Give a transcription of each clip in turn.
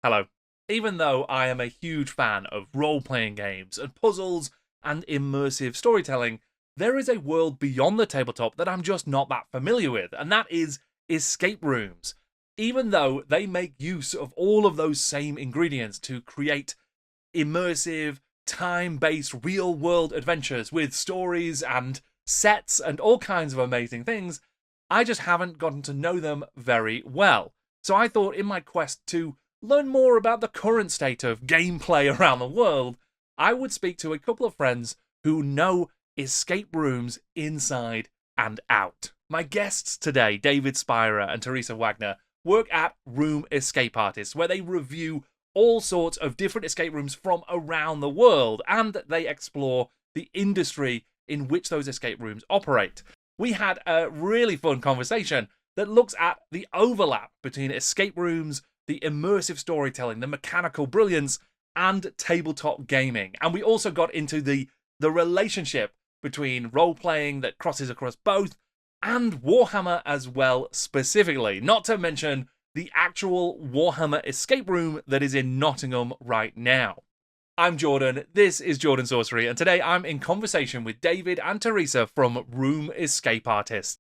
Hello. Even though I am a huge fan of role-playing games and puzzles and immersive storytelling, there is a world beyond the tabletop that I'm just not that familiar with, and that is escape rooms. Even though they make use of all of those same ingredients to create immersive, time-based, real-world adventures with stories and sets and all kinds of amazing things, I just haven't gotten to know them very well. So I thought in my quest to learn more about the current state of gameplay around the world, I would speak to a couple of friends who know escape rooms inside and out. My guests today, David Spira and Theresa Wagner, work at Room Escape Artists, where they review all sorts of different escape rooms from around the world, and they explore the industry in which those escape rooms operate. We had a really fun conversation that looks at the overlap between escape rooms, the immersive storytelling, the mechanical brilliance, and tabletop gaming. And we also got into the relationship between role-playing that crosses across both, and Warhammer as well specifically. Not to mention the actual Warhammer escape room that is in Nottingham right now. I'm Jordan, this is Jordan Sorcery, and today I'm in conversation with David and Theresa from Room Escape Artists.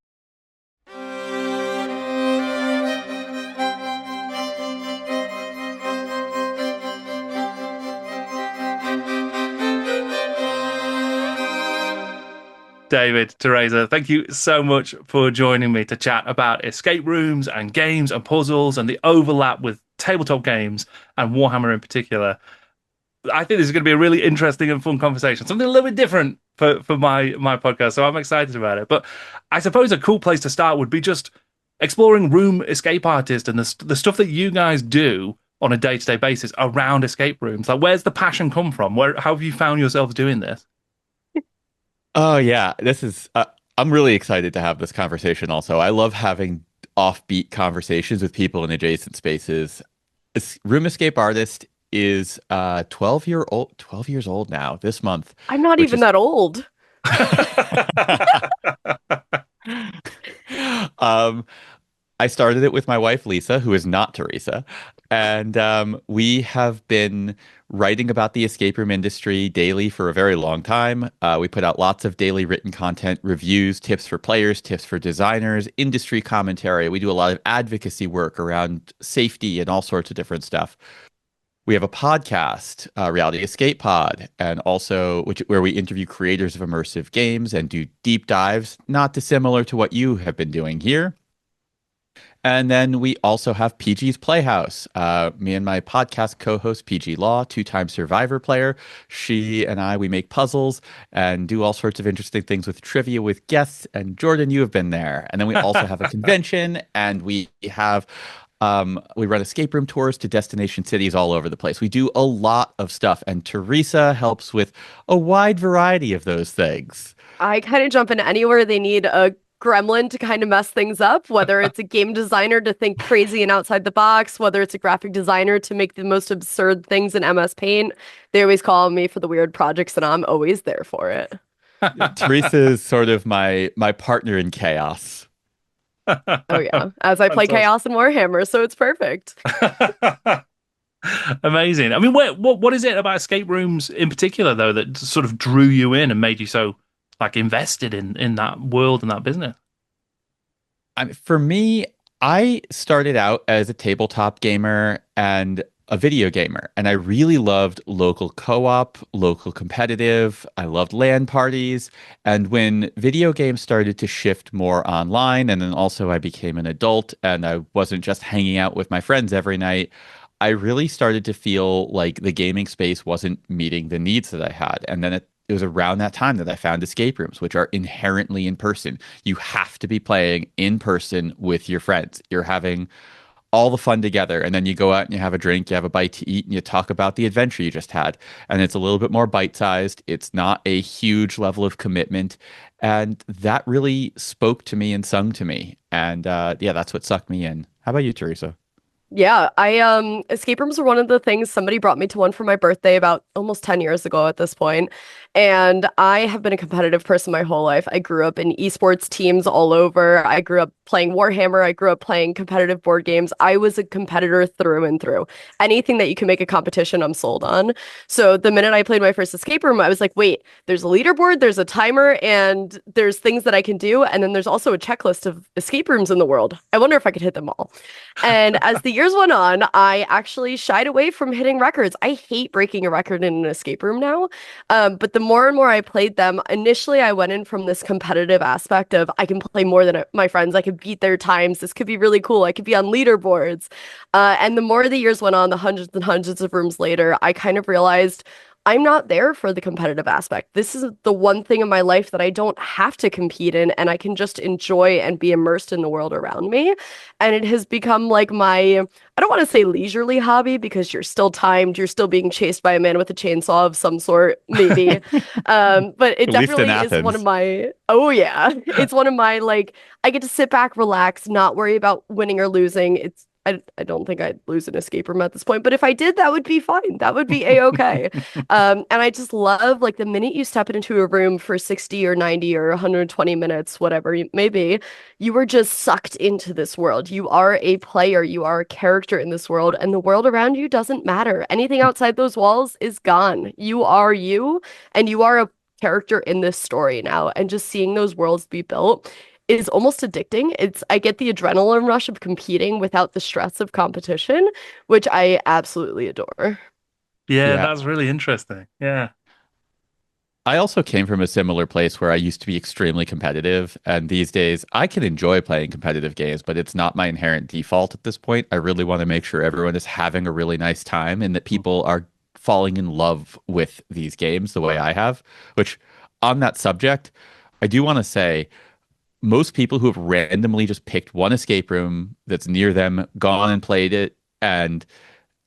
David, Theresa, thank you so much for joining me to chat about escape rooms and games and puzzles and the overlap with tabletop games and Warhammer in particular. I think this is going to be a really interesting and fun conversation, something a little bit different for my podcast, so I'm excited about it. But I suppose a cool place to start would be just exploring Room Escape Artist and the stuff that you guys do on a day-to-day basis around escape rooms. Like, where's the passion come from? How have you found yourselves doing this? Oh yeah, this is I'm really excited to have this conversation also. I love having offbeat conversations with people in adjacent spaces. Room Escape Artist is 12 years old now this month, I'm not which even is that old. um I started it with my wife Lisa, who is not Teresa, and we have been writing about the escape room industry daily for a very long time. We put out lots of daily written content, reviews, tips for players, tips for designers, industry commentary. We do a lot of advocacy work around safety and all sorts of different stuff. We have a podcast, Reality Escape Pod, and also where we interview creators of immersive games and do deep dives, not dissimilar to what you have been doing here. And then we also have PG's Playhouse. Me and my podcast co-host, PG Law, two-time Survivor player. She and I, we make puzzles and do all sorts of interesting things with trivia with guests. And Jordan, you have been there. And then we also have a convention, and we run escape room tours to destination cities all over the place. We do a lot of stuff, and Theresa helps with a wide variety of those things. I kind of jump in anywhere they need a gremlin to kind of mess things up, whether it's a game designer to think crazy and outside the box, whether it's a graphic designer to make the most absurd things in MS Paint. They always call me for the weird projects, and I'm always there for it. Teresa is sort of my partner in chaos. Oh yeah, as I play Chaos and Warhammer, so it's perfect. Amazing. I mean, what is it about escape rooms in particular, though, that sort of drew you in and made you so invested in that world and that business? For me, I started out as a tabletop gamer and a video gamer, and I really loved local co-op, local competitive. I loved LAN parties. And when video games started to shift more online, and then also I became an adult and I wasn't just hanging out with my friends every night, I really started to feel like the gaming space wasn't meeting the needs that I had. And then it was around that time that I found escape rooms, which are inherently in person. You have to be playing in person with your friends. You're having all the fun together, and then you go out and you have a drink, you have a bite to eat, and you talk about the adventure you just had. And it's a little bit more bite-sized. It's not a huge level of commitment. And that really spoke to me and sung to me. And yeah, that's what sucked me in. How about you, Theresa? Yeah, I escape rooms are one of the things. Somebody brought me to one for my birthday about almost 10 years ago at this point. And I have been a competitive person my whole life. I grew up in esports teams all over. I grew up playing Warhammer. I grew up playing competitive board games. I was a competitor through and through. Anything that you can make a competition, I'm sold on. So the minute I played my first escape room, I was like, wait, there's a leaderboard, there's a timer, and there's things that I can do. And then there's also a checklist of escape rooms in the world. I wonder if I could hit them all. And as the years went on, I actually shied away from hitting records. I hate breaking a record in an escape room now. But the more and more I played them, initially I went in from this competitive aspect of I can play more than my friends. I can beat their times. This could be really cool. I could be on leaderboards. And the more the years went on, the hundreds and hundreds of rooms later, I kind of realized I'm not there for the competitive aspect. This is the one thing in my life that I don't have to compete in, and I can just enjoy and be immersed in the world around me. And it has become like I don't want to say leisurely hobby because you're still timed, you're still being chased by a man with a chainsaw of some sort, maybe. But it At least in definitely is one of Athens. oh yeah, it's one of my like, I get to sit back, relax, not worry about winning or losing. I don't think I'd lose an escape room at this point, but if I did, that would be fine. That would be a-okay. And I just love like the minute you step into a room for 60 or 90 or 120 minutes, whatever it may be, you are just sucked into this world. You are a player, you are a character in this world, and the world around you doesn't matter. Anything outside those walls is gone. You are you, and you are a character in this story now. And just seeing those worlds be built is almost addicting. I get the adrenaline rush of competing without the stress of competition, which I absolutely adore. Yeah, Yeah. that's really interesting. Yeah. I also came from a similar place where I used to be extremely competitive, and these days I can enjoy playing competitive games, but it's not my inherent default at this point. I really want to make sure everyone is having a really nice time and that people are falling in love with these games the way I have, which on that subject, I do want to say most people who have randomly just picked one escape room that's near them, gone and played it, and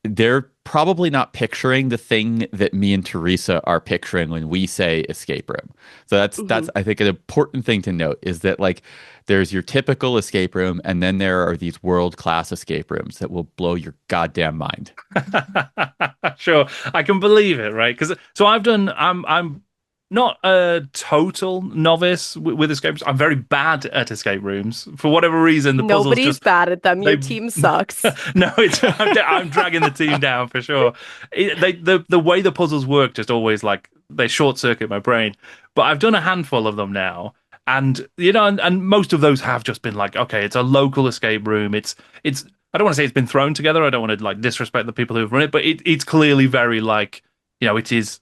they're probably not picturing the thing that me and Theresa are picturing when we say escape room. So that's I think an important thing to note is that like there's your typical escape room, and then there are these world-class escape rooms that will blow your goddamn mind. Sure, I can believe it, right? Because so I'm not a total novice with escape rooms. I'm very bad at escape rooms for whatever reason. The puzzles Nobody's just bad at them. Your they team sucks. no, I'm dragging the team down for sure. The way the puzzles work just always like they short circuit my brain. But I've done a handful of them now, and and most of those have just been like, okay, it's a local escape room. It's I don't want to say it's been thrown together. I don't want to like disrespect the people who've run it, but it's clearly very like it's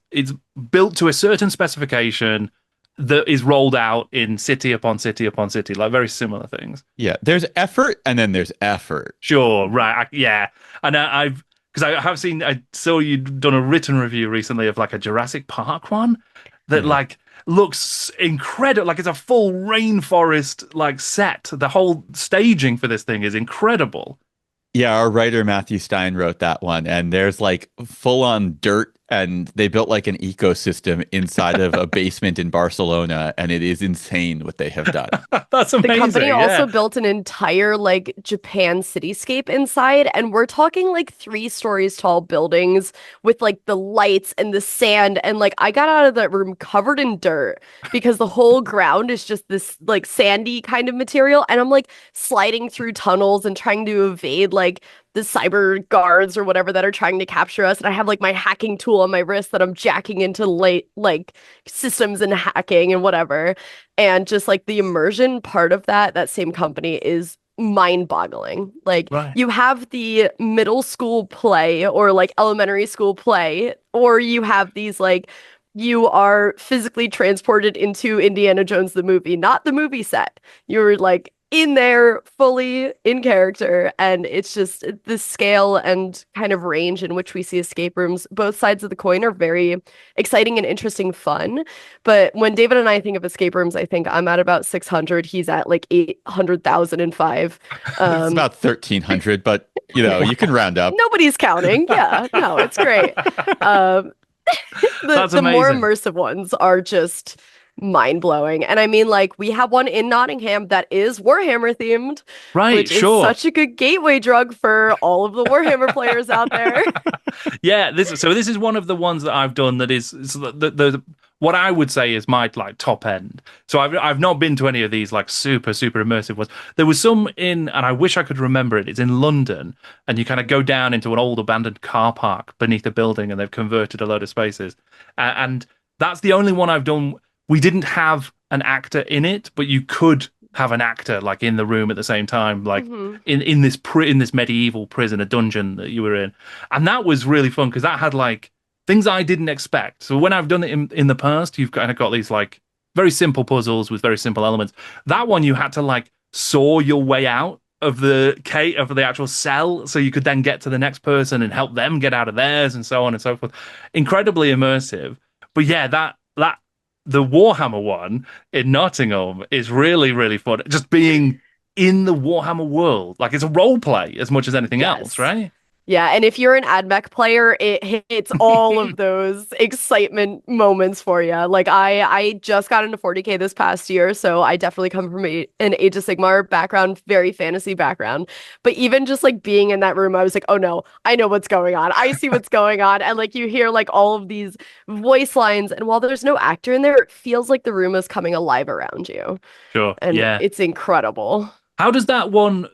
built to a certain specification that is rolled out in city upon city upon city, like very similar things. Yeah, there's effort and then there's effort. Sure, right, yeah, and because I saw you'd done a written review recently of like a Jurassic Park one that like looks incredible, like it's a full rainforest like set. The whole staging for this thing is incredible. Yeah, our writer Matthew Stein wrote that one, and there's like full on dirt, and they built like an ecosystem inside of a basement in Barcelona, and it is insane what they have done. That's The amazing. company Yeah. also built an entire like Japan cityscape inside, and we're talking like 3 stories tall buildings with like the lights and the sand. And like I got out of that room covered in dirt because the whole ground is just this like sandy kind of material. And I'm like sliding through tunnels and trying to evade like the cyber guards or whatever that are trying to capture us. And I have like my hacking tool on my wrist that I'm jacking into like systems and hacking and whatever. And just like the immersion part of that same company is mind-boggling. Like Right. you have the middle school play or like elementary school play, or you have these like you are physically transported into Indiana Jones the movie, not the movie set. You're like in there fully in character, and it's just the scale and kind of range in which we see escape rooms. Both sides of the coin are very exciting and interesting fun, but when David and I think of escape rooms, I think I'm at about 600, he's at like 800,005. It's about 1,300, but you can round up. Nobody's counting. Yeah, no, it's great. That's The more amazing. immersive ones are just mind-blowing. And I mean, like, we have one in Nottingham that is Warhammer themed, Right, which is sure. such a good gateway drug for all of the Warhammer players out there. Yeah, this is one of the ones that I've done that is the what I would say is my like top end. So I've not been to any of these like super immersive ones. There was some in, and I wish I could remember it. It's in London, and you kind of go down into an old abandoned car park beneath a building, and they've converted a load of spaces. And that's the only one I've done. We didn't have an actor in it, but you could have an actor like in the room at the same time, like Mhm. in this in this medieval prison, a dungeon that you were in, and that was really fun because that had like things I didn't expect. So when I've done it in the past, you've kind of got these like very simple puzzles with very simple elements. That one you had to like saw your way out of the actual cell so you could then get to the next person and help them get out of theirs and so on and so forth. Incredibly immersive. But yeah, that the Warhammer one in Nottingham is really fun. Just being in the Warhammer world. Like it's a role play as much as anything else, Yes. right? Yeah, and if you're an AdMech player, it hits all of those excitement moments for you. Like I just got into 40K this past year, so I definitely come from an Age of Sigmar background, very fantasy background. But even just like being in that room, I was like, oh no, I know what's going on. I see what's going on. And like you hear like all of these voice lines, and while there's no actor in there, it feels like the room is coming alive around you. Sure. And Yeah. it's incredible. How does that one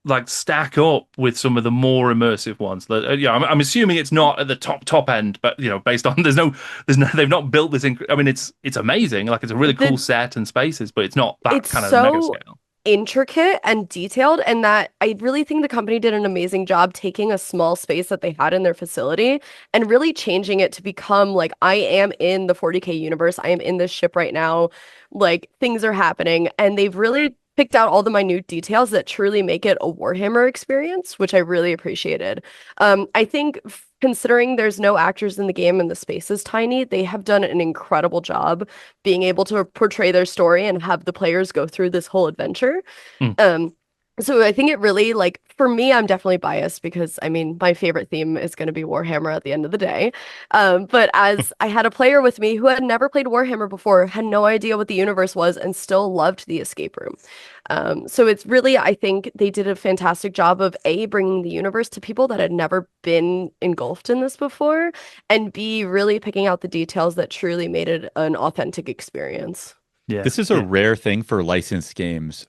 like stack up with some of the more immersive ones? Yeah, I'm assuming it's not at the top end, but you know, based on there's no they've not built this. I mean, it's amazing. Like it's a really cool The set and spaces, but it's not that it's kind of mega so scale. intricate and detailed, and that I really think the company did an amazing job taking a small space that they had in their facility and really changing it to become like I am in the 40K universe. I am in this ship right now. Like things are happening, and they've really picked out all the minute details that truly make it a Warhammer experience, which I really appreciated. I think considering there's no actors in the game and the space is tiny, they have done an incredible job being able to portray their story and have the players go through this whole adventure. Hmm. Um, so I think it really like for me, I'm definitely biased because I mean my favorite theme is going to be Warhammer at the end of the day. But as I had a player with me who had never played Warhammer before, had no idea what the universe was, and still loved the escape room. So it's really, I think they did a fantastic job of A, bringing the universe to people that had never been engulfed in this before, and B, really picking out the details that truly made it an authentic experience. Yeah. This is a Yeah. rare thing for licensed games.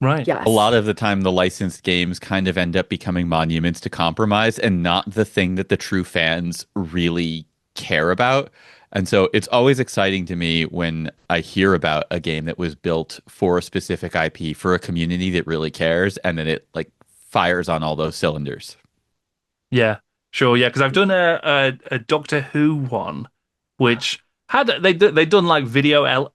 Right. A lot Yes. of the time, the licensed games kind of end up becoming monuments to compromise and not the thing that the true fans really care about. And so it's always exciting to me when I hear about a game that was built for a specific IP for a community that really cares, and then it like fires on all those cylinders. Yeah. Sure. Yeah. Because I've done a Doctor Who one, which had they'd done like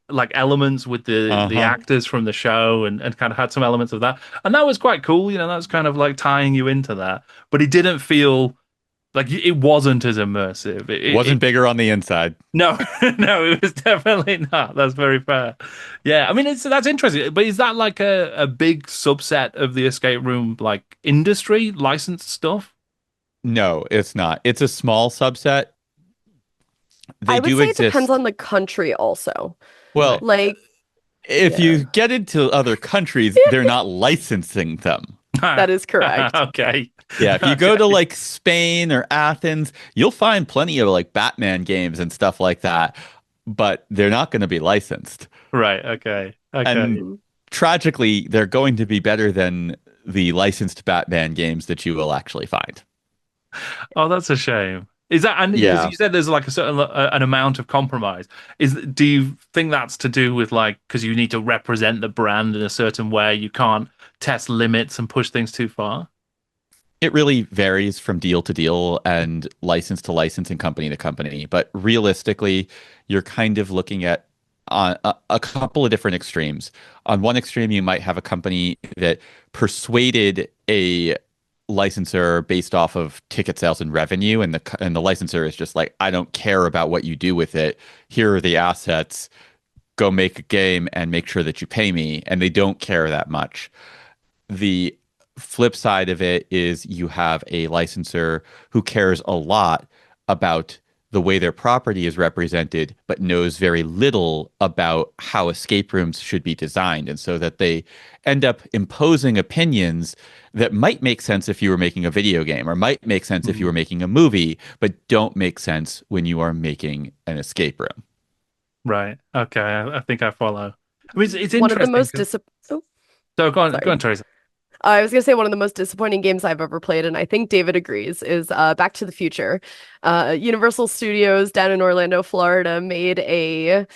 like elements with the Uh-huh. actors from the show and kind of had some elements of that, and that was quite cool. You know, that was kind of like tying you into that, but it didn't feel like it wasn't as immersive. Wasn't bigger on the inside. No, no, it was definitely not. That's very fair. Yeah, I mean, that's interesting. But is that like a big subset of the escape room like industry licensed stuff? No, it's not. It's a small subset. They I would do say it depends exist. on the country also. Well, Right. Like, if yeah, you get into other countries, they're not licensing them. that is correct. Okay. Yeah, if you go to Okay. like Spain or Athens, you'll find plenty of like Batman games and stuff like that, but they're not going to be licensed. Right. Okay. Okay. And Mhm. tragically, they're going to be better than the licensed Batman games that you will actually find. Oh, that's a shame. Is that, and because Yeah, you said there's like a certain an amount of compromise. Do you think that's to do with like because you need to represent the brand in a certain way, you can't test limits and push things too far? it really varies from deal to deal and license to license and company to company. But realistically, you're kind of looking at a couple of different extremes. On one extreme, you might have a company that persuaded a licensor based off of ticket sales and revenue, and the licensor is just like, I don't care about what you do with it. Here are the assets. Go make a game and make sure that you pay me. And they don't care that much. The flip side of it is you have a licensor who cares a lot about the way their property is represented, but knows very little about how escape rooms should be designed. And so that they end up imposing opinions that might make sense if you were making a video game or might make sense if you were Mm. making a movie, but don't make sense when you are making an escape room. Right. Okay. I think I follow. I mean, it's One of the interesting most 'cause- oh, So go on, sorry. Teresa. I was gonna say one of the most disappointing games I've ever played, and I think David agrees, is Back to the Future. Universal Studios down in Orlando, Florida, made a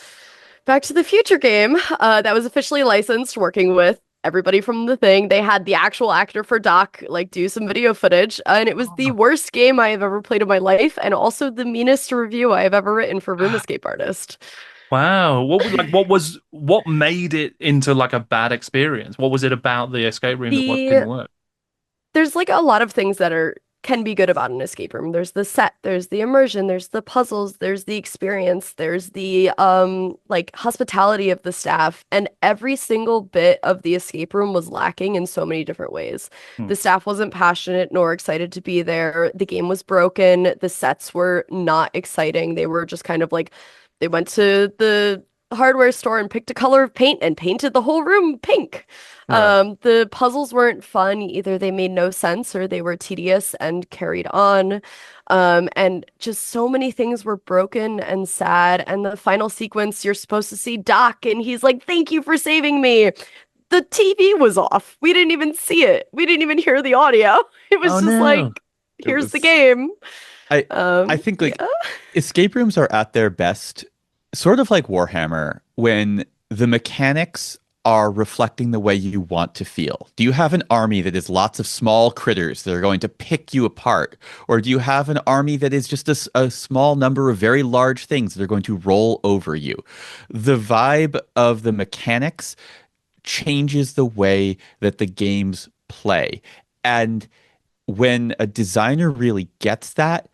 Back to the Future game that was officially licensed, working with everybody from the thing. They had the actual actor for Doc like do some video footage, and it was the worst game I have ever played in my life, and also the meanest review I have ever written for Room Escape Artist. Wow. What made it into like a bad experience? What was it about the escape room that what didn't The work? there's like a lot of things that are can be good about an escape room. There's the set, there's the immersion, there's the puzzles, there's the experience, there's the like hospitality of the staff, and every single bit of the escape room was lacking in so many different ways. Hmm. The staff wasn't passionate nor excited to be there. The game was broken. The sets were not exciting. They were just kind of like they went to the hardware store and picked a color of paint and painted the whole room pink. Right. The puzzles weren't fun. Either they made no sense or they were tedious and carried on. And just so many things were broken and sad. And the final sequence, you're supposed to see Doc, and he's like, "Thank you for saving me." The TV was off. We didn't even see it. We didn't even hear the audio. It was Oh just no. like, It here's the was game. I I think like Yeah. escape rooms are at their best, sort of like Warhammer, when the mechanics are reflecting the way you want to feel. Do you have an army that is lots of small critters that are going to pick you apart? Or do you have an army that is just a small number of very large things that are going to roll over you? The vibe of the mechanics changes the way that the games play. And when a designer really gets that,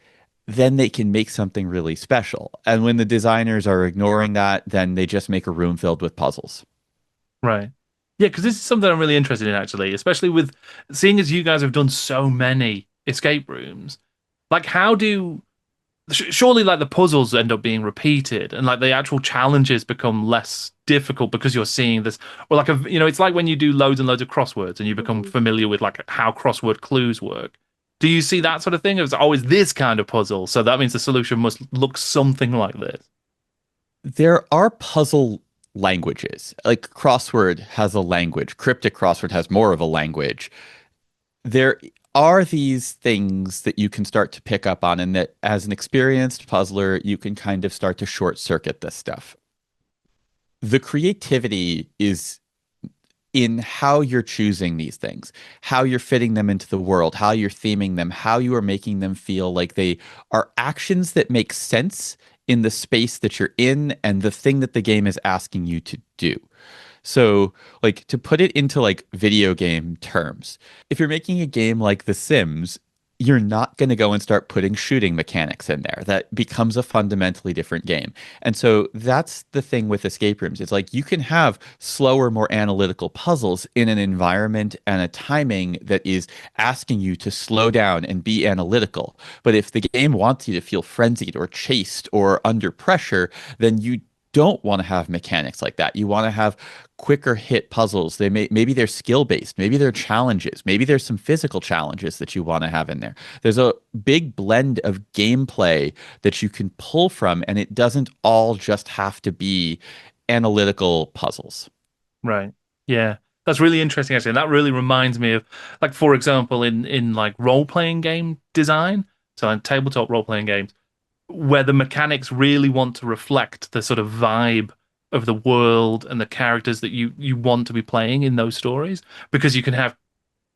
then they can make something really special. And when the designers are ignoring that, then they just make a room filled with puzzles. Right. Yeah, because this is something I'm really interested in actually, especially with seeing as you guys have done so many escape rooms. Like, how do surely like the puzzles end up being repeated and like the actual challenges become less difficult because you're seeing this, or like it's like when you do loads and loads of crosswords and you become Mhm. familiar with like how crossword clues work. Do you see that sort of thing? It's always this kind of puzzle, so that means the solution must look something like this. There are puzzle languages. Like crossword has a language, cryptic crossword has more of a language. There are these things that you can start to pick up on, and that as an experienced puzzler, you can kind of start to short circuit this stuff. The creativity is in how you're choosing these things, how you're fitting them into the world, how you're theming them, how you are making them feel like they are actions that make sense in the space that you're in and the thing that the game is asking you to do. So, like to put it into like video game terms, if you're making a game like The Sims, you're not going to go and start putting shooting mechanics in there. That becomes a fundamentally different game. And so that's the thing with escape rooms. It's like you can have slower, more analytical puzzles in an environment and a timing that is asking you to slow down and be analytical. But if the game wants you to feel frenzied or chased or under pressure, then you don't want to have mechanics like that. You want to have quicker hit puzzles. Maybe they're skill based, maybe they're challenges, maybe there's some physical challenges that you want to have in there. There's a big blend of gameplay that you can pull from, and it doesn't all just have to be analytical puzzles. Right. Yeah. That's really interesting actually. And that really reminds me of like for example in like role-playing game design, so in tabletop role-playing games, where the mechanics really want to reflect the sort of vibe of the world and the characters that you want to be playing in those stories, because you can have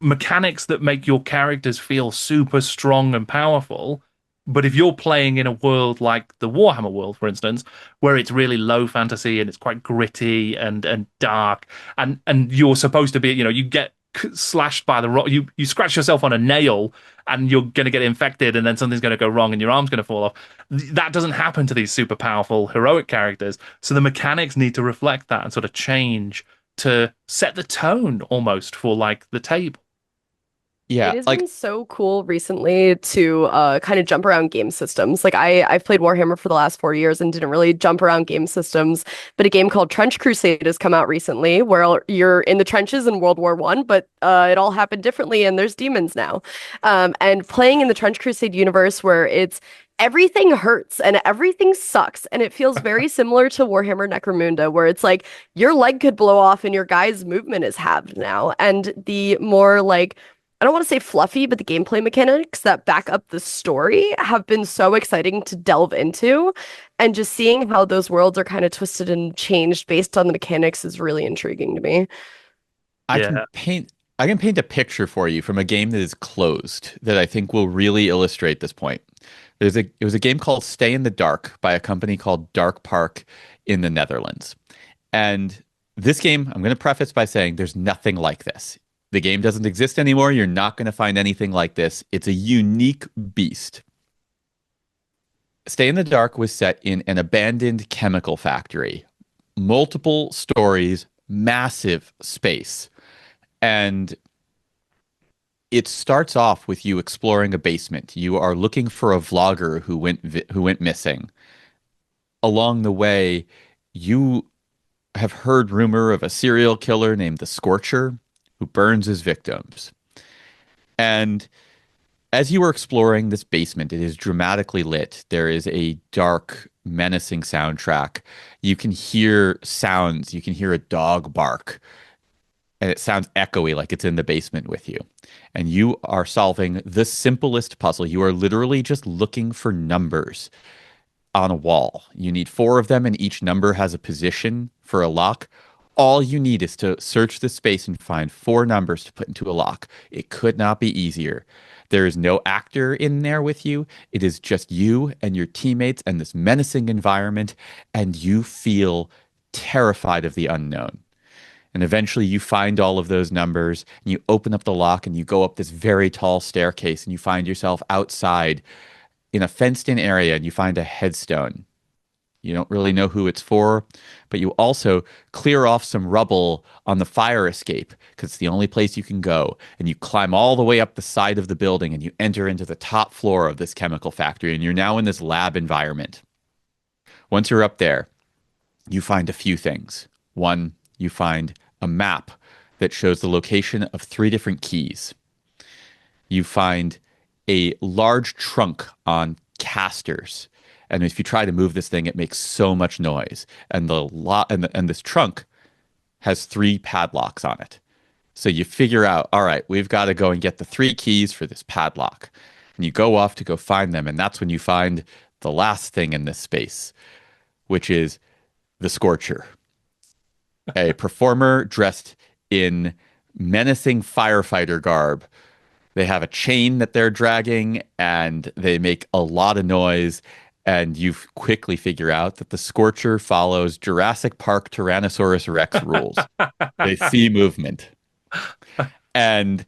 mechanics that make your characters feel super strong and powerful. But if you're playing in a world like the Warhammer world, for instance, where it's really low fantasy and it's quite gritty and dark, and you're supposed to be, you get slashed by the rock, you scratch yourself on a nail, and you're going to get infected, and then something's going to go wrong, and your arm's going to fall off. That doesn't happen to these super powerful heroic characters. So the mechanics need to reflect that and sort of change to set the tone almost for like the table. Yeah, It has like been so cool recently to kind of jump around game systems. Like I've played Warhammer for the last 4 years and didn't really jump around game systems, but a game called Trench Crusade has come out recently where you're in the trenches in World War One, but it all happened differently and there's demons now. And playing in the Trench Crusade universe where it's everything hurts and everything sucks, and it feels very similar to Warhammer Necromunda, where it's like your leg could blow off and your guy's movement is halved now, and the more like I don't want to say fluffy, but the gameplay mechanics that back up the story have been so exciting to delve into. And just seeing how those worlds are kind of twisted and changed based on the mechanics is really intriguing to me. I can Yeah. paint I can paint a picture for you from a game that is closed that I think will really illustrate this point. It was a game called Stay in the Dark by a company called Dark Park in the Netherlands. And this game, I'm going to preface by saying there's nothing like this. The game doesn't exist anymore. You're not going to find anything like this. It's a unique beast. Stay in the Dark was set in an abandoned chemical factory, multiple stories, massive space. And it starts off with you exploring a basement. You are looking for a vlogger who went missing. Along the way, you have heard rumor of a serial killer named the Scorcher who burns his victims. And as you are exploring this basement, it is dramatically lit. There is a dark, menacing soundtrack. You can hear sounds. You can hear a dog bark, and it sounds echoey like it's in the basement with you. And you are solving the simplest puzzle. You are literally just looking for numbers on a wall. You need four of them, and each number has a position for a lock. All you need is to search the space and find four numbers to put into a lock. It could not be easier. There is no actor in there with you. It is just you and your teammates and this menacing environment, and you feel terrified of the unknown. And eventually you find all of those numbers and you open up the lock and you go up this very tall staircase and you find yourself outside in a fenced in area and you find a headstone. You don't really know who it's for, but you also clear off some rubble on the fire escape because it's the only place you can go. And you climb all the way up the side of the building and you enter into the top floor of this chemical factory. And you're now in this lab environment. Once you're up there, you find a few things. One, you find a map that shows the location of three different keys. You find a large trunk on casters. And if you try to move this thing, it makes so much noise. And and this trunk has three padlocks on it. So you figure out, all right, we've got to go and get the three keys for this padlock. And you go off to go find them. And that's when you find the last thing in this space, which is the Scorcher, a performer dressed in menacing firefighter garb. They have a chain that they're dragging and they make a lot of noise. And you quickly figure out that the Scorcher follows Jurassic Park Tyrannosaurus Rex rules. They see movement. And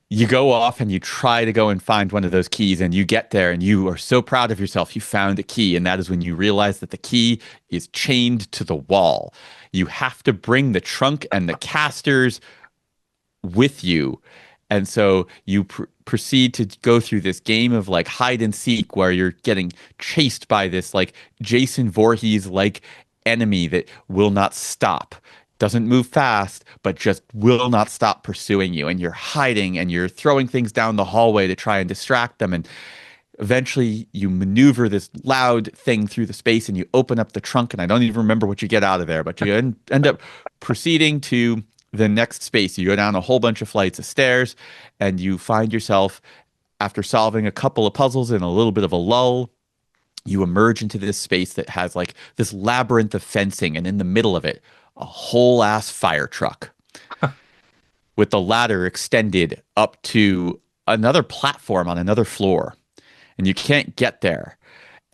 you go off and you try to go and find one of those keys, and you get there and you are so proud of yourself. You found a key, and that is when you realize that the key is chained to the wall. You have to bring the trunk and the casters with you. And so you proceed to go through this game of like hide and seek where you're getting chased by this like Jason Voorhees like enemy that will not stop. Doesn't move fast, but just will not stop pursuing you. And you're hiding and you're throwing things down the hallway to try and distract them. And eventually you maneuver this loud thing through the space and you open up the trunk. And I don't even remember what you get out of there, but you end up proceeding to the next space. You go down a whole bunch of flights of stairs and you find yourself, after solving a couple of puzzles in a little bit of a lull, you emerge into this space that has like this labyrinth of fencing, and in the middle of it, a whole ass fire truck with the ladder extended up to another platform on another floor. And you can't get there.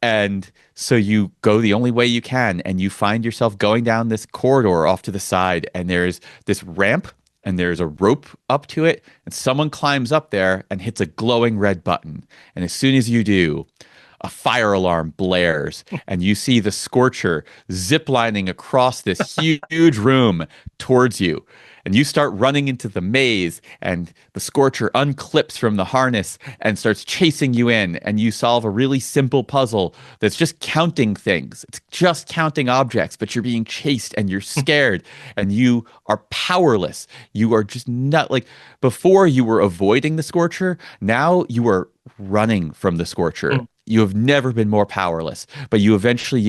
And so you go the only way you can, and you find yourself going down this corridor off to the side, and there's this ramp and there's a rope up to it, and someone climbs up there and hits a glowing red button. And as soon as you do, a fire alarm blares, and you see the Scorcher ziplining across this huge room towards you. And you start running into the maze, and the Scorcher unclips from the harness and starts chasing you in. And you solve a really simple puzzle that's just counting things. It's just counting objects, but you're being chased and you're scared and you are powerless. You are just not like before you were avoiding the Scorcher. Now you are running from the Scorcher. You have never been more powerless, but you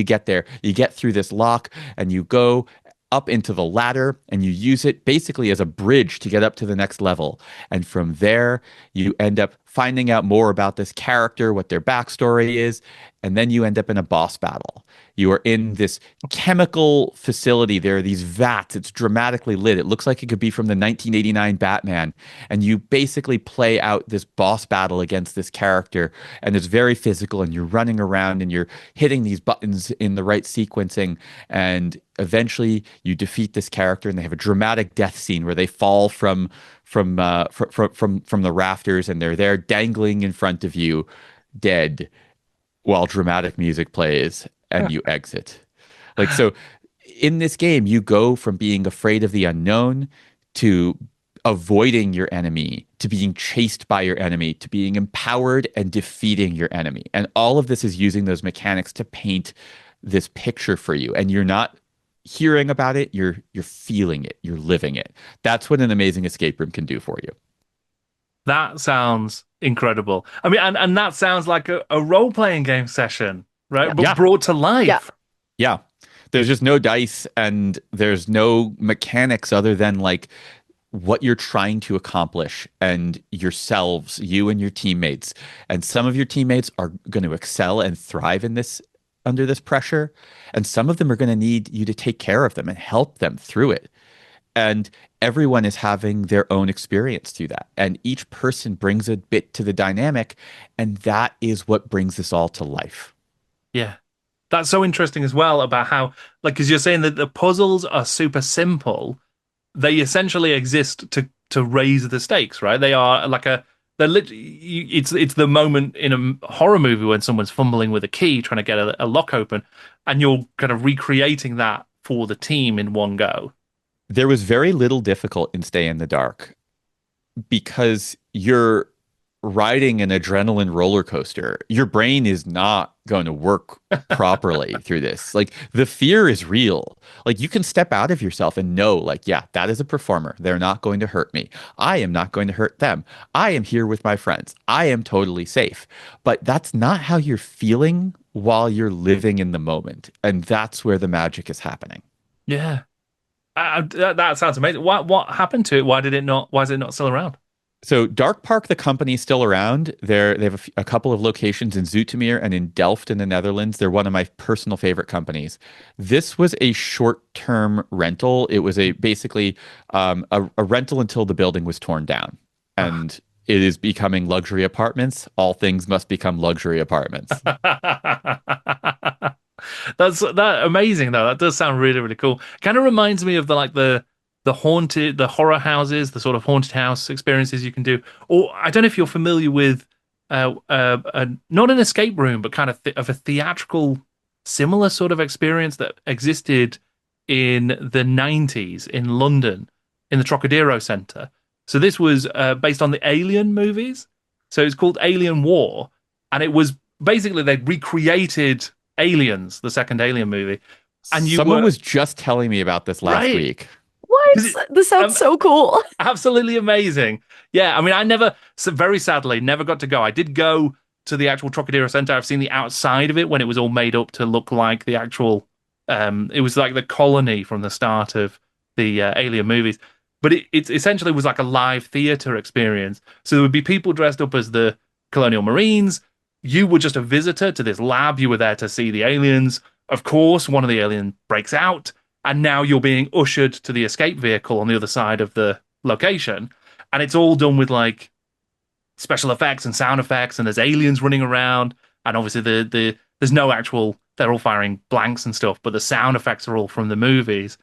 get there, you get through this lock and you go up into the ladder and you use it basically as a bridge to get up to the next level. And from there, you end up finding out more about this character, what their backstory is, and then you end up in a boss battle. You are in this chemical facility. There are these vats. It's dramatically lit. It looks like it could be from the 1989 Batman. And you basically play out this boss battle against this character. And it's very physical. And you're running around and you're hitting these buttons in the right sequencing. And eventually you defeat this character. And they have a dramatic death scene where they fall from the rafters. And they're there dangling in front of you, dead, while dramatic music plays. And you exit. Like, so in this game, you go from being afraid of the unknown to avoiding your enemy, to being chased by your enemy, to being empowered and defeating your enemy. And all of this is using those mechanics to paint this picture for you. And you're not hearing about it, you're feeling it, you're living it. That's what an amazing escape room can do for you. That sounds incredible. I mean, and that sounds like a role-playing game session. Right, but brought to life. Yeah. There's just no dice and there's no mechanics other than like what you're trying to accomplish and yourselves, you and your teammates. And some of your teammates are going to excel and thrive in this under this pressure, and some of them are going to need you to take care of them and help them through it. And everyone is having their own experience to that. And each person brings a bit to the dynamic, and that is what brings this all to life. Yeah, that's so interesting as well about how, like, because you're saying that the puzzles are super simple, they essentially exist to raise the stakes, right? They are like it's the moment in a horror movie when someone's fumbling with a key trying to get a lock open, and you're kind of recreating that for the team in one go. There was very little difficult in Stay in the Dark because you're riding an adrenaline roller coaster. Your brain is not going to work properly through this. Like, the fear is real. Like, you can step out of yourself and know, like, yeah, that is a performer. They're not going to hurt me. I am not going to hurt them. I am here with my friends. I am totally safe. But that's not how you're feeling while you're living in the moment. And that's where the magic is happening. Yeah. That sounds amazing. What happened to it? Why is it not still around? So Dark Park, the company, is still around. They have a couple of locations in Zoetermeer and in Delft in the Netherlands. They're one of my personal favorite companies. This was a short-term rental. It was basically a rental until the building was torn down. And it is becoming luxury apartments. All things must become luxury apartments. That's amazing though. That does sound really, really cool. Kind of reminds me of the horror houses, the sort of haunted house experiences you can do. Or I don't know if you're familiar with not an escape room, but kind of of a theatrical similar sort of experience that existed in the 90s in London in the Trocadero Centre. So this was based on the Alien movies. So it's called Alien War, and it was basically they recreated Aliens, the second Alien movie. And someone was just telling me about this last week. What? This sounds so cool. Absolutely amazing. Yeah, I mean, very sadly, never got to go. I did go to the actual Trocadero Centre. I've seen the outside of it when it was all made up to look like the actual, it was like the colony from the start of the Alien movies. But it essentially was like a live theatre experience. So there would be people dressed up as the colonial marines. You were just a visitor to this lab. You were there to see the aliens. Of course, one of the aliens breaks out. And now you're being ushered to the escape vehicle on the other side of the location. And it's all done with like special effects and sound effects. And there's aliens running around. And obviously there's no actual, they're all firing blanks and stuff, but the sound effects are all from the movies.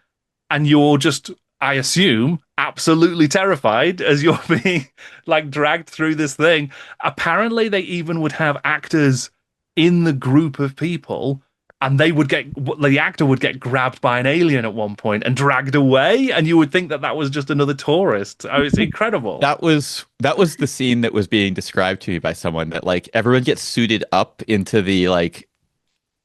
And you're just, I assume, absolutely terrified as you're being like dragged through this thing. Apparently they even would have actors in the group of people, and the actor would get grabbed by an alien at one point and dragged away, and you would think that that was just another tourist. Oh, it's incredible. That was the scene that was being described to me by someone, that like everyone gets suited up into the like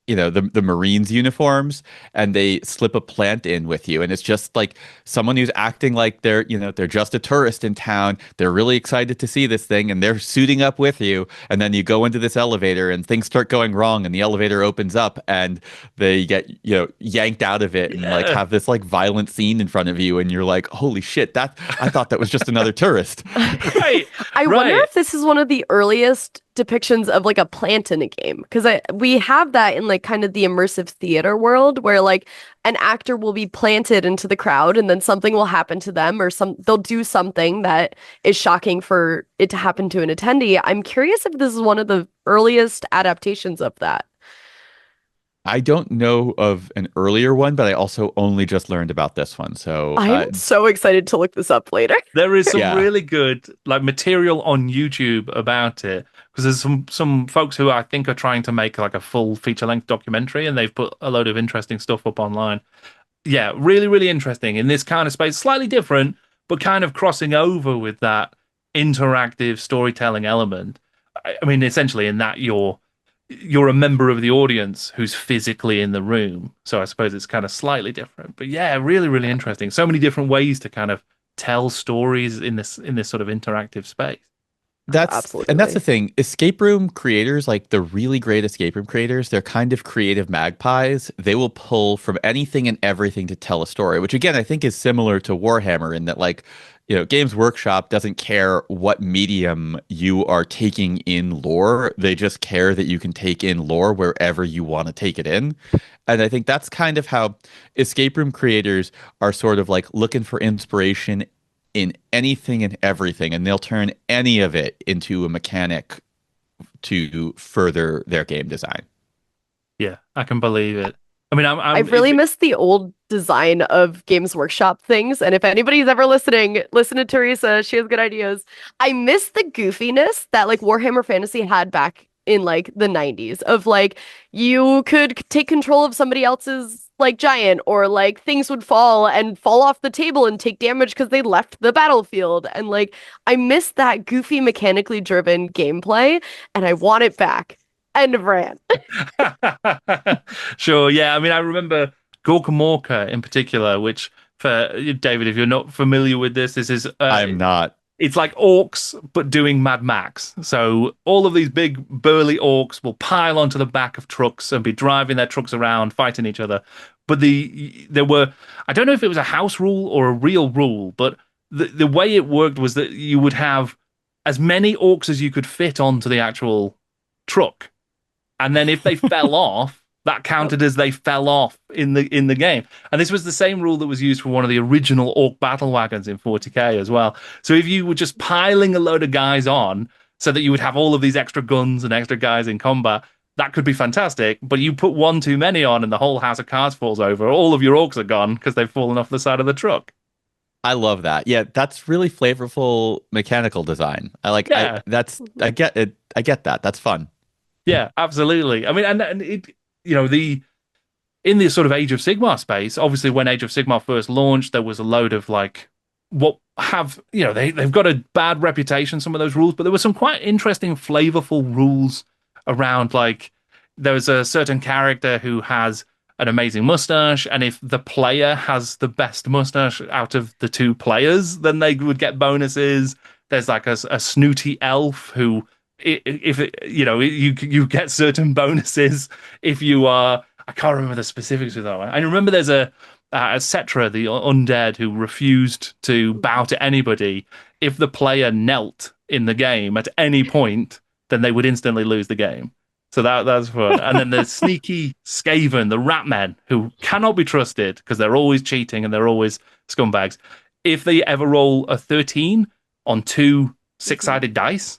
the Marines uniforms, and they slip a plant in with you, and it's just like someone who's acting like they're just a tourist in town. They're really excited to see this thing, and they're suiting up with you, and then you go into this elevator and things start going wrong, and the elevator opens up and they get yanked out of it, and like have this like violent scene in front of you, and you're like, holy shit, that I thought that was just another tourist. Right. I wonder if this is one of the earliest depictions of like a plant in a game, because we have that in like kind of the immersive theater world, where like an actor will be planted into the crowd and then something will happen to them, or they'll do something that is shocking for it to happen to an attendee. I'm curious if this is one of the earliest adaptations of that. I don't know of an earlier one, but I also only just learned about this one. So I'm so excited to look this up later. There is some really good like material on YouTube about it, because there's some folks who I think are trying to make like a full feature-length documentary, and they've put a load of interesting stuff up online. Yeah, really, really interesting in this kind of space. Slightly different, but kind of crossing over with that interactive storytelling element. I mean, essentially in that you're a member of the audience who's physically in the room. So I suppose it's kind of slightly different. But yeah, really, really interesting. So many different ways to kind of tell stories in this sort of interactive space. Absolutely. And that's the thing. Escape room creators, like the really great escape room creators, they're kind of creative magpies. They will pull from anything and everything to tell a story, which again I think is similar to Warhammer in that like Games Workshop doesn't care what medium you are taking in lore. They just care that you can take in lore wherever you want to take it in. And I think that's kind of how escape room creators are sort of like looking for inspiration in anything and everything, and they'll turn any of it into a mechanic to further their game design. Yeah, I can believe it. I mean, I really miss the old design of Games Workshop things. And if anybody's ever listening, listen to Theresa. She has good ideas. I miss the goofiness that like Warhammer Fantasy had back in like the 90s of like you could take control of somebody else's like giant, or like things would fall off the table and take damage because they left the battlefield. And like I miss that goofy, mechanically driven gameplay, and I want it back. End of rant. Sure, yeah. I mean, I remember Gorkamorka in particular, which for David, if you're not familiar with this is I'm not. It's like orcs, but doing Mad Max. So all of these big burly orcs will pile onto the back of trucks and be driving their trucks around, fighting each other. But there were, I don't know if it was a house rule or a real rule, but the way it worked was that you would have as many orcs as you could fit onto the actual truck. And then if they fell off, that counted as they fell off in the game. And this was the same rule that was used for one of the original Orc battle wagons in 40k as well. So if you were just piling a load of guys on so that you would have all of these extra guns and extra guys in combat, that could be fantastic. But you put one too many on and the whole house of cards falls over. All of your orcs are gone because they've fallen off the side of the truck. I love that. Yeah, that's really flavorful mechanical design. I get it. I get that. That's fun. Yeah, absolutely. I mean, and it, in the sort of Age of Sigmar space, obviously when Age of Sigmar first launched, there was a load of like they've got a bad reputation, some of those rules, but there were some quite interesting, flavorful rules around. Like there was a certain character who has an amazing mustache, and if the player has the best mustache out of the two players, then they would get bonuses. There's like a snooty elf who, you get certain bonuses if you are. I can't remember the specifics of that one. I remember there's a Cetra, the undead, who refused to bow to anybody. If the player knelt in the game at any point, then they would instantly lose the game. So that's fun. And then the sneaky Skaven, the rat men, who cannot be trusted because they're always cheating and they're always scumbags. If they ever roll a 13 on two six-sided dice,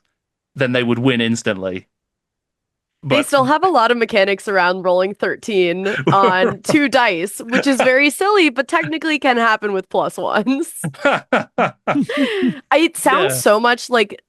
then they would win instantly. But they still have a lot of mechanics around rolling 13 on two dice, which is very silly, but technically can happen with +1s. It sounds so much like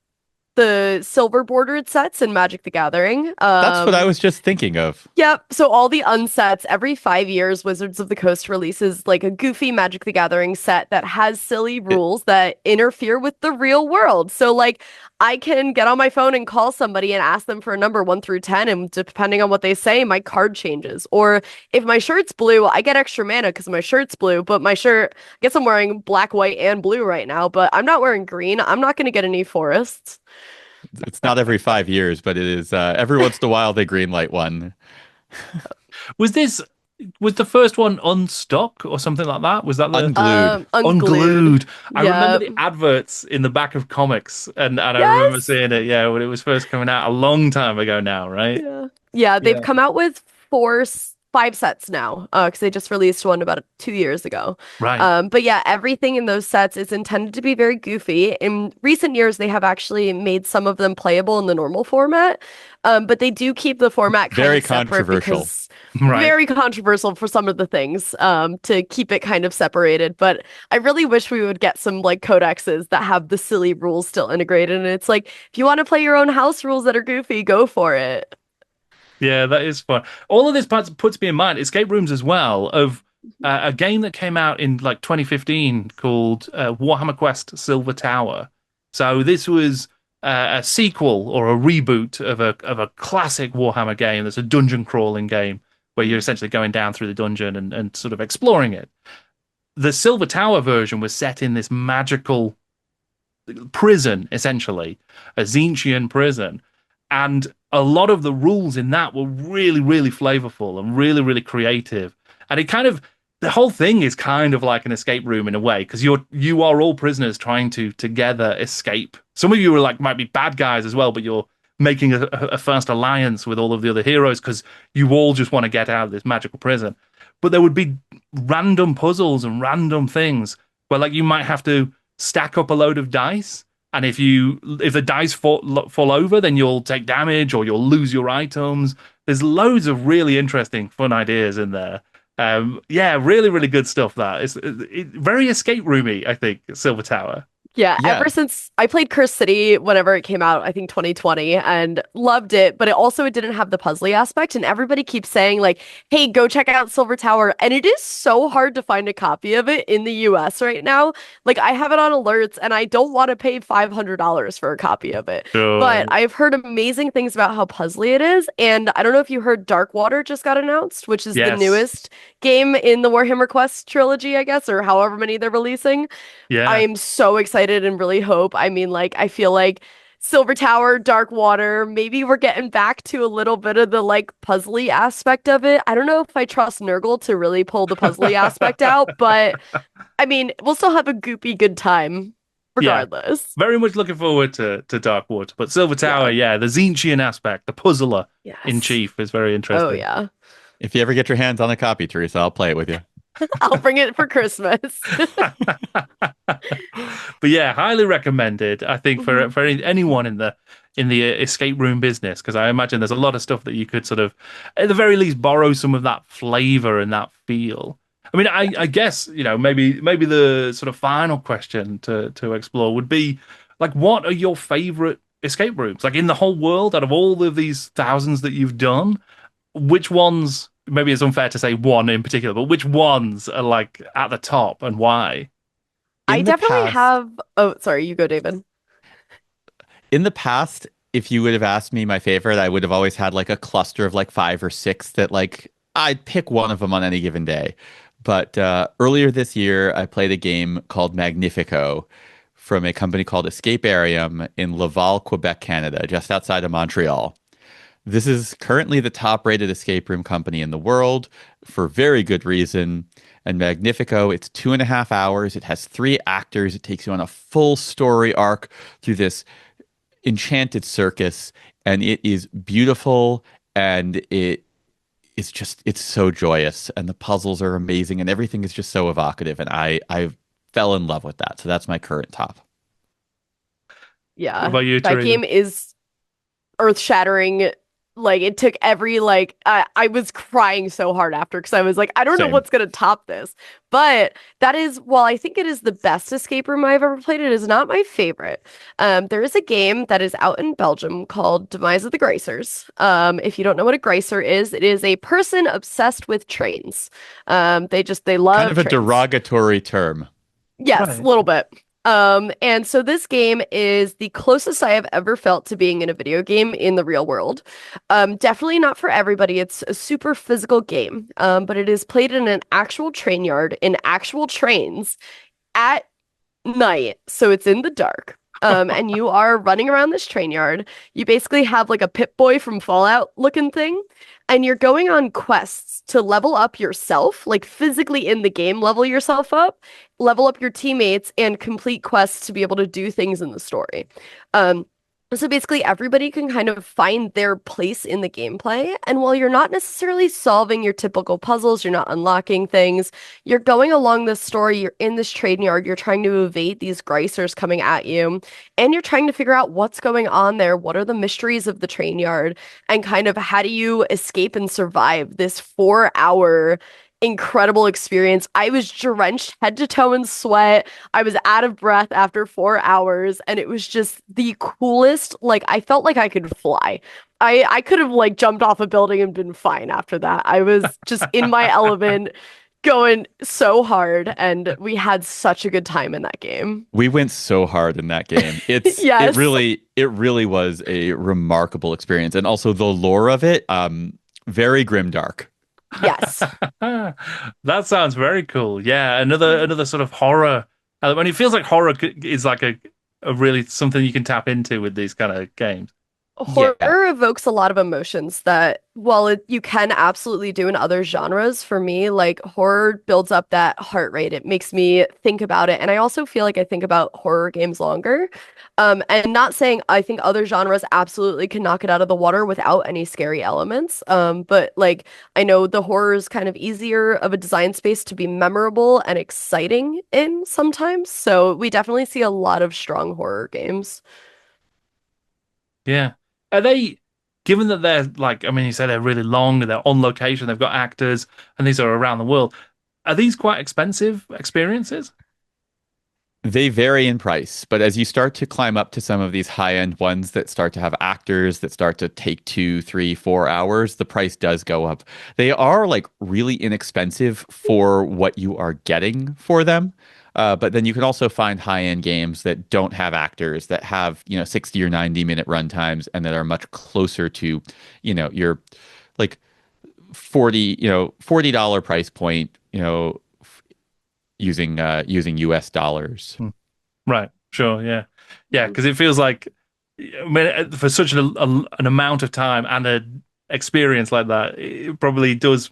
the silver bordered sets in Magic the Gathering. That's what I was just thinking of. Yep. So all the unsets, every 5 years, Wizards of the Coast releases like a goofy Magic the Gathering set that has silly rules that interfere with the real world. So like I can get on my phone and call somebody and ask them for a number 1 through 10, and depending on what they say, my card changes. Or if my shirt's blue, I get extra mana because my shirt's blue, but my shirt, I guess I'm wearing black, white, and blue right now, but I'm not wearing green. I'm not going to get any forests. It's not every 5 years, but it is every once in a while they greenlight one. Was the first one Unstuck or something like that? Was that the Unglued. Unglued? I remember Yep. the adverts in the back of comics, and I remember Yes. seeing it. Yeah, when it was first coming out a long time ago now, right? Yeah. Yeah, they've Yeah. come out with 5 sets now, because they just released one about 2 years ago. Right. But yeah, everything in those sets is intended to be very goofy. In recent years, they have actually made some of them playable in the normal format. But they do keep the format kind Very of separate controversial. because Right. very controversial for some of the things, to keep it kind of separated. But I really wish we would get some like codexes that have the silly rules still integrated. And it's like, if you want to play your own house rules that are goofy, go for it. Yeah, that is fun. All of this puts me in mind escape rooms as well of a game that came out in like 2015 called Warhammer Quest Silver Tower. So this was a sequel or a reboot of a classic Warhammer game. That's a dungeon crawling game where you're essentially going down through the dungeon and sort of exploring it. The Silver Tower version was set in this magical prison, essentially, a Tzeentchian prison. And a lot of the rules in that were really, really flavorful and really, really creative. And it kind of, the whole thing is kind of like an escape room in a way, because you are all prisoners trying to together escape. Some of you are like might be bad guys as well, but you're making a first alliance with all of the other heroes because you all just want to get out of this magical prison. But there would be random puzzles and random things where like you might have to stack up a load of dice, and if the dice fall over, then you'll take damage or you'll lose your items. There's loads of really interesting, fun ideas in there. Yeah, really, really good stuff. That is very escape roomy, I think. Silver Tower. Yeah, Yeah. ever since I played Cursed City whenever it came out, I think 2020, and loved it, but it didn't have the puzzly aspect, and everybody keeps saying like, "Hey, go check out Silver Tower," and it is so hard to find a copy of it in the US right now. Like I have it on alerts, and I don't want to pay $500 for a copy of it. Sure. But I've heard amazing things about how puzzly it is, and I don't know if you heard Dark Water just got announced, which is the Yes. newest game in the Warhammer Quest trilogy, I guess, or however many they're releasing. Yeah. I'm so excited and really hope. I mean, like, I feel like Silver Tower, Dark Water, maybe we're getting back to a little bit of the like puzzly aspect of it. I don't know if I trust Nurgle to really pull the puzzly aspect out, but I mean, we'll still have a goopy good time regardless. Very much looking forward to Dark Water, but Silver Tower, yeah, the Tzeentchian aspect, the puzzler Yes. in chief is very interesting. Oh, yeah. If you ever get your hands on a copy, Theresa, I'll play it with you. I'll bring it for Christmas. But yeah, highly recommended. I think for anyone in the escape room business, because I imagine there's a lot of stuff that you could sort of, at the very least, borrow some of that flavor and that feel. I mean, I guess maybe the sort of final question to explore would be like, what are your favorite escape rooms? Like in the whole world, out of all of these thousands that you've done, which ones? Maybe it's unfair to say one in particular, but which ones are like at the top and why? I In the definitely past- have. Oh, sorry, you go, David. In the past, if you would have asked me my favorite, I would have always had like a cluster of like 5 or 6 that like I'd pick one of them on any given day. But earlier this year, I played a game called Magnifico from a company called Escaparium in Laval, Quebec, Canada, just outside of Montreal. This is currently the top-rated escape room company in the world for very good reason. And Magnifico, it's 2.5 hours. It has 3 actors. It takes you on a full story arc through this enchanted circus, and it is beautiful, and it's so joyous, and the puzzles are amazing, and everything is just so evocative, and I fell in love with that. So that's my current top. Yeah. What about you, That Theresa? game is earth-shattering Like it took every I was crying so hard after because I was like, I don't know Same. what's gonna top this. But that is, while I think it is the best escape room I've ever played, it is not my favorite. There is a game that is out in Belgium called Demise of the Gracers. If you don't know what a Gracer is, it is a person obsessed with trains. They Kind love of a trains. derogatory term. Yes, a Right. little bit. And so this game is the closest I have ever felt to being in a video game in the real world. Definitely not for everybody. It's a super physical game. But it is played in an actual train yard in actual trains at night, so it's in the dark. And you are running around this train yard. You basically have like a Pip Boy from Fallout looking thing, and you're going on quests to level up yourself, like physically in the game, level up your teammates, and complete quests to be able to do things in the story. Um, so basically, everybody can kind of find their place in the gameplay. And while you're not necessarily solving your typical puzzles, you're not unlocking things, you're going along this story, you're in this train yard, you're trying to evade these Greisers coming at you, and you're trying to figure out what's going on there, what are the mysteries of the train yard, and kind of how do you escape and survive this 4 hour incredible experience. I was drenched head to toe in sweat. I was out of breath after 4 hours, and it was just the coolest. Like, I felt like I could fly. I could have like jumped off a building and been fine after that. I was just in my element, going so hard, and we had such a good time in that game. We went so hard in that game. It Yes. really was a remarkable experience, and also the lore of it, very grimdark. Yes. That sounds very cool. Yeah, another sort of horror element. It feels like horror is like a really something you can tap into with these kind of games. Yeah. Horror evokes a lot of emotions that, while you can absolutely do in other genres, for me, like horror builds up that heart rate. It makes me think about it. And I also feel like I think about horror games longer. And not saying I think other genres absolutely can knock it out of the water without any scary elements. But like I know the horror is kind of easier of a design space to be memorable and exciting in sometimes. So we definitely see a lot of strong horror games. Yeah. Are they, given that they're like, I mean, you said they're really long, they're on location, they've got actors, and these are around the world. Are these quite expensive experiences? They vary in price, but as you start to climb up to some of these high-end ones that start to have actors that start to take 2, 3, 4 hours, the price does go up. They are like really inexpensive for what you are getting for them. But then you can also find high-end games that don't have actors, that have, 60 or 90-minute runtimes and that are much closer to, your like 40 price point, using US dollars. Hmm. Right. Sure. Yeah. Yeah. Because it feels like, I mean, for such an amount of time and an experience like that, it probably does,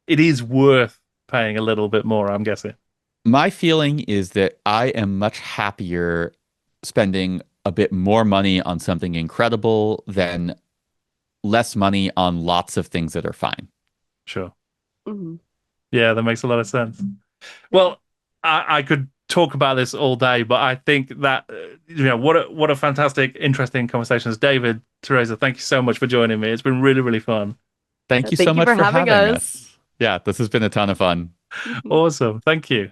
it is worth paying a little bit more, I'm guessing. My feeling is that I am much happier spending a bit more money on something incredible than less money on lots of things that are fine. Sure. Mhm. Yeah, that makes a lot of sense. Well, I could talk about this all day, but I think that what a fantastic, interesting conversations, David, Theresa. Thank you so much for joining me. It's been really, really fun. Thank you so Thank you much for for having having us. us. Yeah, this has been a ton of fun. Mhm. Awesome. Thank you.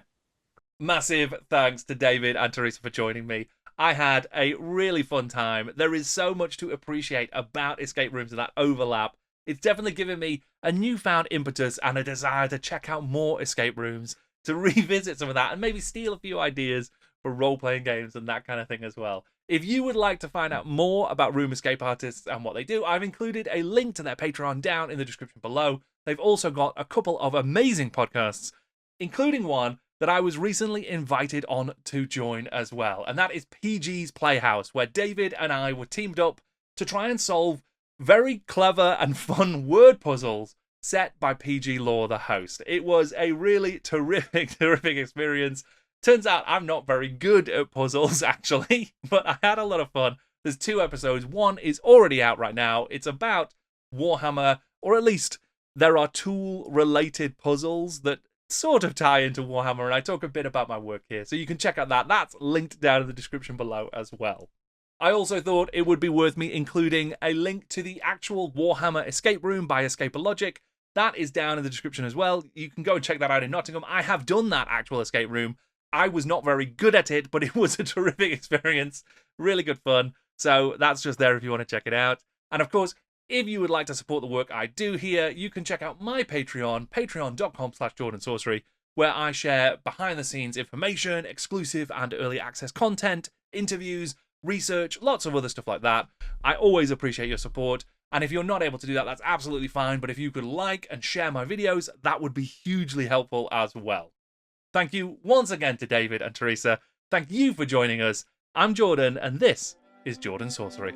Massive thanks to David and Theresa for joining me. I had a really fun time. There is so much to appreciate about escape rooms and that overlap. It's definitely given me a newfound impetus and a desire to check out more escape rooms, to revisit some of that, and maybe steal a few ideas for role-playing games and that kind of thing as well. If you would like to find out more about Room Escape Artists and what they do, I've included a link to their Patreon down in the description below. They've also got a couple of amazing podcasts, including one that I was recently invited on to join as well, and that is PG's Playhouse, where David and I were teamed up to try and solve very clever and fun word puzzles set by PG Law, the host. It was a really terrific experience. Turns out I'm not very good at puzzles, actually, but I had a lot of fun. There's 2 episodes. One is already out right now. It's about Warhammer, or at least there are tool-related puzzles that sort of tie into Warhammer, and I talk a bit about my work here, so you can check out that. That's linked down in the description below as well. I also thought it would be worth me including a link to the actual Warhammer escape room by Escapeologic. That is down in the description as well. You can go and check that out in Nottingham. I have done that actual escape room. I was not very good at it, but it was a terrific experience. Really good fun. So that's just there if you want to check it out. And of course, if you would like to support the work I do here, you can check out my Patreon, patreon.com/JordanSorcery, where I share behind-the-scenes information, exclusive and early access content, interviews, research, lots of other stuff like that. I always appreciate your support. And if you're not able to do that, that's absolutely fine. But if you could like and share my videos, that would be hugely helpful as well. Thank you once again to David and Theresa. Thank you for joining us. I'm Jordan, and this is Jordan Sorcery.